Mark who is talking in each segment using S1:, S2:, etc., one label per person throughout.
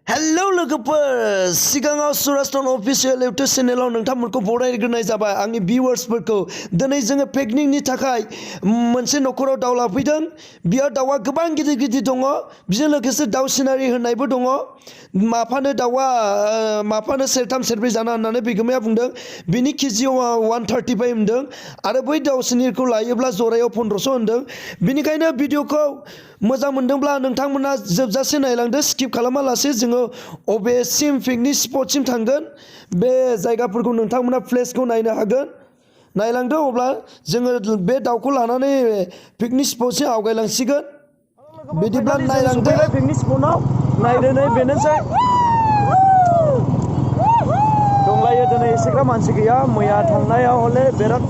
S1: Hello लोगोफोर सिगाङाव सुरास्टन official इउट्यूब चेनेलाव नोंथांमोनखौ बरायग्रोनाय जाबाय आंनि भिउवार्सफोरखौ दिनै जोङो पिकनिकनि थाखाय मोनसे नखराव दाउ लाफैदों बियाव दाउआ गोबां गिदिर गिदिर दङ बिजों लोगोसे दाउ सिनारि होननायबो दङ माफानो दाउआ माफानो सेरथाम सेरब्रै जाना होननानै बिगोमाया बुंदों बिनि केजियाव 135 होनदों आरो बै दाउ सिनिखौ लायोब्ला जरायाव 1500 होनदों बिनिखायनो भिडिअखौ मोजां मोनदोंब्ला नोंथांमोना जोबजासे नायलांदो स्किप खालामालासे जोङो अबेसिम पिकनिक स्पटसिम थांगोन बे जायगाफोरखौ नोंथांमोना प्लेसखौ नायनो हागोन नायलांदो अब्ला जोङो बे दाउखौ लानानै पिकनिक स्पटसिम आवगायलांसिगोन बिदिब्ला नायलांदो पिकनिक स्पटआव नायदो नै बेनोसै दंलायो दिनै एसेग्राब मानसि गैया मैया थांनायाव हले बिराद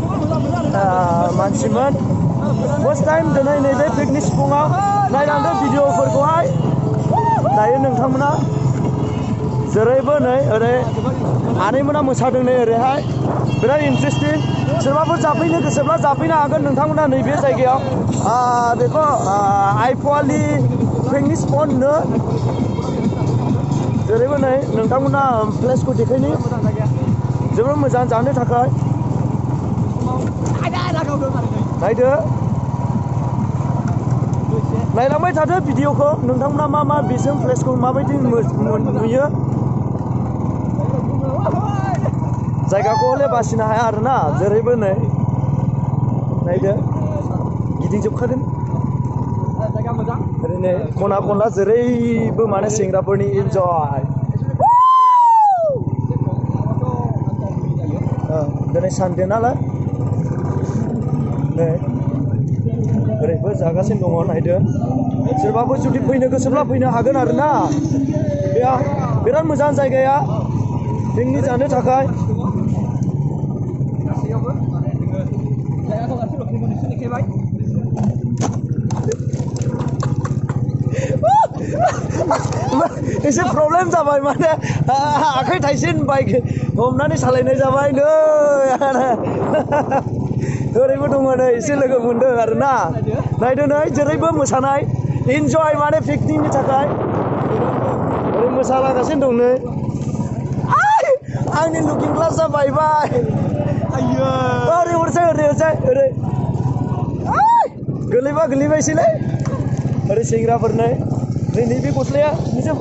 S1: मानसिमोन फर्स्ट टाइम दिनै नैबे पिकनिक स्पटआव नायलांदो भिडिअफोरखौहाय दायो नोंथांमोना जेरैबो नै ओरै आनैमोना मोसादों नै ओरैहाय बिराद इन्टारेस्टिं सोरबाफोर जाफैनो गोसोब्ला जाफैनो हागोन नोंथांमोना नैबे जायगायाव बेखौ आइफवालि पिकनिक स्पट होनो जेरैबो नै नोंथांमोना प्लेसखौ देखायनो जोबोद मोजां जानो थाखाय नायदो नायलांबाय थादो भिडिअखौ नोंथांमोना मा बेजों प्लेसखौ माबायदि नुयो जायगाखौ हले बासिनो हाया आरोना जेरैबो नै नायदो गिदिंजोबखागोन ओरैनो खना खनला जेरैबो माने सेंग्राफोरनि इन्जय दिनै सानडे नालाय नै ओरैबो जागासिनो दङ नायदो सोरबाबो जुदि फैनो गोसोब्ला फैनो हागोन आरोना बेयाव बिराद मोजां जायगाया पिकनिक जानो थाखाय एसे प्रब्लेम जाबाय माने आखाइ थाइसे बाइक हमनानै सालायनाय जाबाय नै ओरैबो दङ नै एसे लोगो मोनदों आरोना नायदो नै जेरैबो मोसानाय इन्जय माने पिकनिकनि थाखाय ओरै मोसालागासिनो दं नै आंनि लुकिं ग्लासआ बायबाय ओरै हरसै ओरै गोलैबायसैलै ओरै सेंग्राफोर नै नैबे गस्लाया निजोम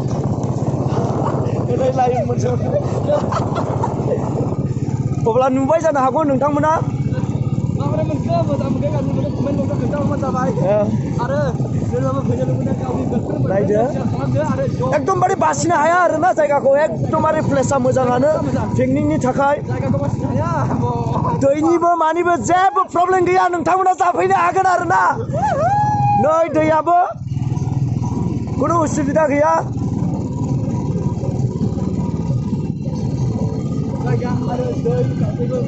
S1: लायो मोनसे अब्ला नुबाय जानो हागौ नोंथांमोना नायदो एकदमबारे बासिनो हाया आरोना जायगाखौ एकदमबारे प्लेसआ मोजाङानो पिकनिकनि थाखाय दैनिबो मानिबो जेबो प्रब्लेम गैया नोंथांमोना जाफैनो हागोन आरोना नै दैयाबो खुनु उसुबिदा गैया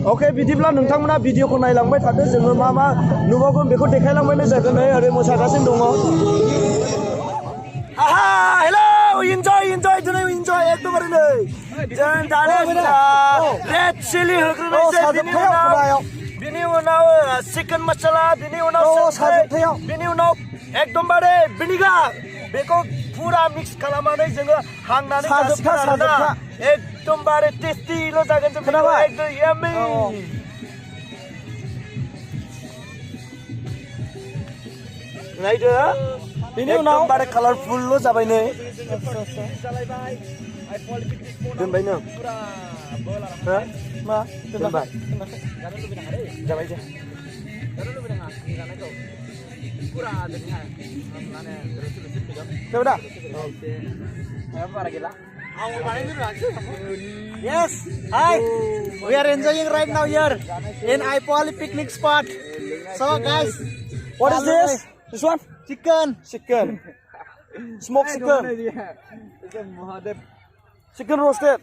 S1: अके बिदिब्ला नोंथांमोना भिडिअखौ नायलांबाय थादो जोङो मा नुबावगोन बेखौ देखायलांबाय जागोन नै ओरै मोसागासिनो दङ हेलो इन्जय दिनै इन्जय एकदमबारे नै जों दानो रेड चिलि होग्रोनायसै बिनि उनाव चिकेन मसाला बिनि उनाव एकदमबारे भिनेगार बेखौ पुरा मिक्स खालामनानै जोङो हांनानै जासिगोन आरोना एकदमबारे टेस्टिल' जागोन जों खोनाबाय एकदम याम्मी नायदो बिनि उनाव बारे कालारफुलल' जाबाय नै दोनबाय नों मा दोनबाय जाबाय दे
S2: Yes, hi. We are enjoying right now here in Aipawali picnic spot. So guys,
S1: what is this? This one?
S2: Chicken.
S1: Smoked chicken. Chicken roasted.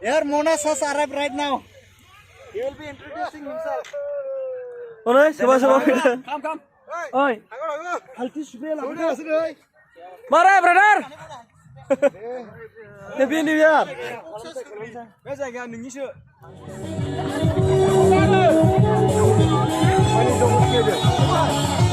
S2: Here Monas has arrived right now. He will be introducing himself.
S1: Alright, coba.
S2: Come.
S1: Oi. Halti sudah lah. Mari brother. Happy New Year.
S2: Biasa kan nunggu
S1: Ini